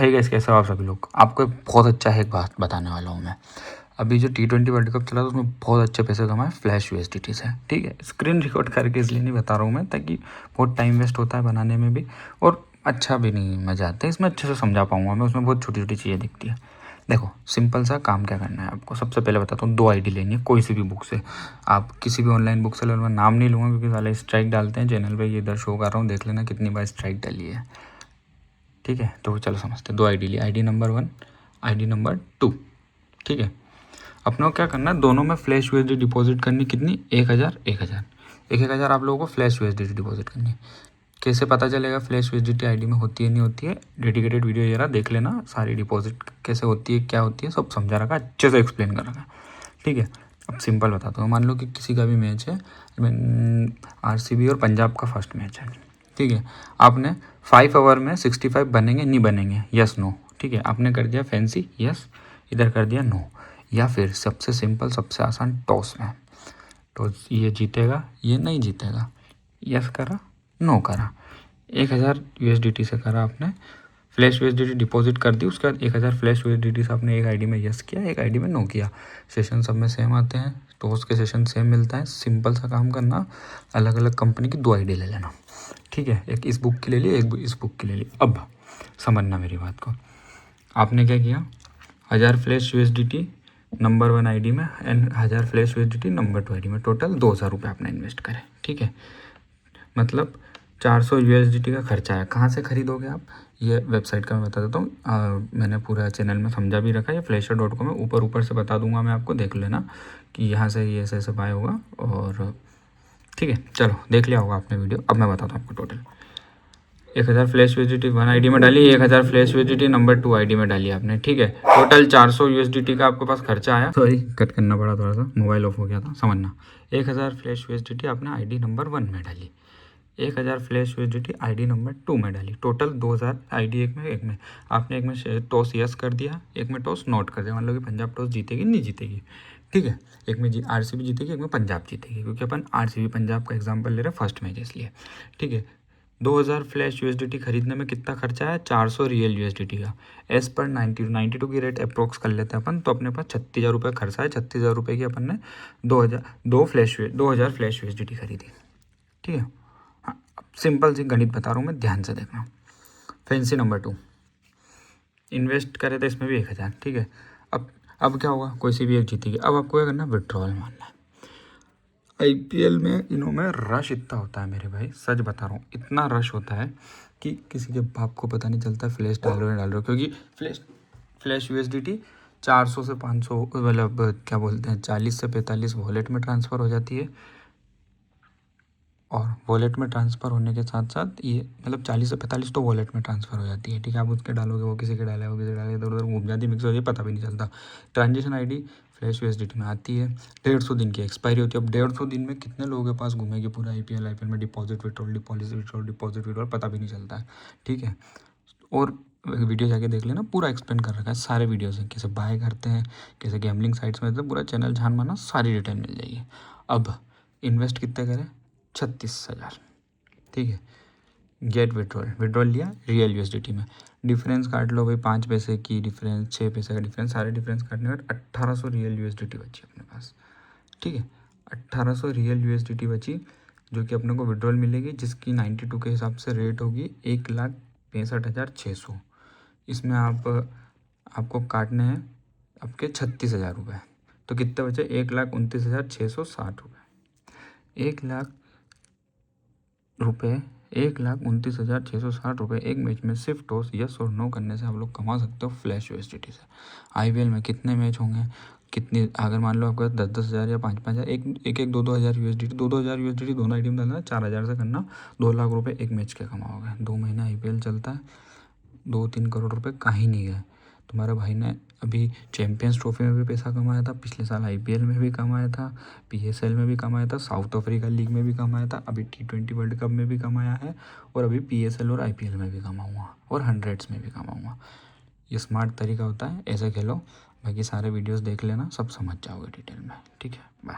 है गाइस, कैसे हो आप सभी लोग। आपको एक बहुत अच्छा है एक बात बताने वाला हूँ मैं। अभी जो T20 वर्ल्ड कप चला था उसमें बहुत अच्छे पैसे कमाए फ्लैश यूएसडीटी से। ठीक है, स्क्रीन रिकॉर्ड करके इसलिए नहीं बता रहा हूँ मैं, ताकि बहुत टाइम वेस्ट होता है बनाने में भी और अच्छा भी नहीं मज़ा आता है। इसमें अच्छे से समझा पाऊँगा मैं, उसमें बहुत छोटी छोटी चीज़ें दिखती है। देखो, सिंपल सा काम क्या करना है आपको। सबसे पहले बताता हूँ, 2 आईडी लेनी है कोई सी भी बुक से। आप किसी भी ऑनलाइन बुक सेलर में, नाम नहीं लूँगा क्योंकि साले स्ट्राइक डालते हैं चैनल पे। ये इधर शो कर रहा हूँ, देख लेना कितनी बार स्ट्राइक डाली है। ठीक है, तो चलो समझते हैं। 2 आईडी ली, आईडी नंबर 1, आईडी नंबर 2। ठीक है, अपने को क्या करना है, दोनों में फ्लैश यूएसडी डिपॉजिट करनी। कितनी? 1000 1000 1000 आप लोगों को फ्लैश यूएसडी डिपॉजिट करनी। कैसे पता चलेगा फ्लैश यूएसडी आईडी में होती है नहीं होती है? डेडिकेटेड वीडियो जरा देख लेना, सारी डिपॉजिट कैसे होती है, क्या होती है, सब समझा रखा, अच्छे से एक्सप्लेन कर रखा। ठीक है, अब सिंपल बताता हूँ। मान लो कि किसी का भी मैच है, आरसीबी और पंजाब का फर्स्ट मैच है। ठीक है, आपने 5 ओवर में 65 बनेंगे नहीं बनेंगे, यस नो। ठीक है, आपने कर दिया फैंसी, यस, इधर कर दिया नो। या फिर सबसे सिंपल सबसे आसान, टॉस में। टॉस, ये जीतेगा ये नहीं जीतेगा, यस करा नो करा। 1000 यूएसडीटी से करा आपने, फ्लैश यूएसडीटी डिपॉजिट कर दी। उसके बाद 1000 फ्लैश यूएसडीटी से आपने एक आईडी में यस किया, एक आईडी में नो किया। सेशन सब में सेम आते हैं, टॉस के सेशन सेम मिलता है। सिंपल सा काम करना, अलग अलग कंपनी की 2 आईडी ले लेना। ठीक है, एक इस बुक की ले ली, एक इस बुक की ले ली। अब समझना मेरी बात को। आपने क्या किया, 1000 फ्लैश यूएसडीटी नंबर 1 आईडी में and 1000 flash USDT number 2 ID में, टोटल 2000 रुपये आपने इन्वेस्ट करे। ठीक है, मतलब 400 यूएसडीटी का खर्चा है। कहाँ से खरीदोगे आप, ये वेबसाइट का मैं बता देता हूँ। मैंने पूरा चैनल में समझा भी रखा है, ये flasher.com है। ऊपर ऊपर से बता दूंगा मैं आपको, देख लेना कि यहाँ से ये ऐसे बाय होगा। और ठीक है, चलो देख लिया होगा आपने वीडियो। अब मैं बताता हूँ आपको। टोटल 1000 फ्लैश यूएसडीटी 1 आईडी में डाली, 1000 फ्लैश यूएसडीटी नंबर 2 आईडी में डाली आपने। ठीक है, टोटल 400 यूएसडीटी का आपके पास खर्चा आया। सॉरी, कट करना पड़ा, थोड़ा सा मोबाइल ऑफ हो गया था, समझना। 1000 फ्लैश यूएसडीटी आपने आईडी नंबर 1 में डाली, 1000 फ्लैश यूएसडीटी आईडी नंबर 2 में डाली, टोटल 2000 आईडी। एक में आपने एक में टॉस यस कर दिया, एक में टॉस नोट कर दिया। मान लो कि पंजाब टॉस जीतेगी नहीं जीतेगी। ठीक है, एक में आरसीबी जीतेगी, एक में पंजाब जीतेगी, क्योंकि अपन आरसीबी पंजाब का एग्जांपल ले रहे हैं फर्स्ट मैच इसलिए। ठीक है, 2000 फ्लैश यूएसडीटी खरीदने में कितना खर्चा है, 400 रियल यूएसडीटी का। एज पर 92 की रेट अप्रोक्स कर लेते हैं अपन, तो अपने पास 36,000 रुपये खर्चा है। 36,000 रुपये की अपन ने 2000 फ्लैश यूएसडीटी खरीदी। ठीक है, हाँ, सिंपल सी गणित बता रहा हूँ मैं, ध्यान से देखना। फैंसी नंबर 2 इन्वेस्ट करे थे इसमें भी 1000। ठीक है, अब क्या होगा, कोई सी भी एक जीतेगी। अब आपको क्या करना है, विड्रॉल मारना है। आईपीएल में इनों में रश इतना होता है मेरे भाई, सच बता रहा हूँ, इतना रश होता है कि किसी के बाप को पता नहीं चलता फ्लैश डाल रहे हो, क्योंकि फ्लैश यूएसडीटी 400 से 500, मतलब क्या बोलते हैं, 40 से 45 वॉलेट में ट्रांसफ़र हो जाती है। और वॉलेट में ट्रांसफ़र होने के साथ साथ ये, मतलब 40 से 45 तो वॉलेट में ट्रांसफ़र हो जाती है। ठीक है, आप उसके डालोगे, वो किसी के डाले, वो किसी के डाले, इधर उधर घूम जाती, मिक्स हो जाती, पता भी नहीं चलता। ट्रांजेक्शन आईडी फ्लैश यूएसडीटी में आती है, 150 दिन की एक्सपायरी होती है। अब 150 दिन में कितने लोगों के पास घूमेगी पूरा आईपीएल में deposit withdrawal, deposit withdrawal, deposit withdrawal, पता भी नहीं चलता है। ठीक है, और वीडियो जाके देख लेना, पूरा एक्सप्लेन कर रखा है, सारे वीडियोस हैं, कैसे बाय करते हैं, कैसे गैम्बलिंग साइट्स में, तो पूरा चैनल जान माना, सारी डिटेल मिल जाएगी। अब इन्वेस्ट कितने करें, 36,000। ठीक है, गेट विड्रॉल लिया रियल यूएसडीटी में, डिफरेंस काट लो भाई, 5 पैसे की डिफरेंस, 6 पैसे का डिफरेंस, सारे डिफरेंस काटने के बाद 1800 रियल यूएसडीटी बची अपने पास। ठीक है, 1800 रियल यूएसडीटी बची, जो कि अपने को विड्रॉल मिलेगी, जिसकी 92 के हिसाब से रेट होगी 1,65,600। इसमें आपको काटने हैं आपके 36,000 रुपये, तो कितने बचे, 1,29,660 रुपये। 1,29,660 रुपये एक मैच में सिर्फ टॉस यस और नो करने से आप लोग कमा सकते हो फ्लैश यूएसडीटी से। आईपीएल में कितने मैच होंगे, कितनी, अगर मान लो आपको 10-10 हज़ार या 5-5 हज़ार, एक 2-2 हज़ार यूएसडीटी, 2-2 हज़ार यूएसडीटी दोनों आईडी में डालना, 4,000 से करना, 2 लाख रुपये एक मैच के कमाओगे। 2 महीना आईपीएल चलता है, 2-3 करोड़ रुपये कहीं नहीं गए। तुम्हारे भाई ने अभी चैम्पियंस ट्रॉफी में भी पैसा कमाया था, पिछले साल आईपीएल में भी कमाया था, पीएसएल में भी कमाया था, साउथ अफ्रीका लीग में भी कमाया था, अभी T20 वर्ल्ड कप में भी कमाया है, और अभी पीएसएल और आईपीएल में भी कमाऊँगा, और 100s में भी कमाऊँगा। ये स्मार्ट तरीका होता है, ऐसे खेलो। बाकी सारे वीडियोस देख लेना, सब समझ जाओगे डिटेल में। ठीक है, बाय।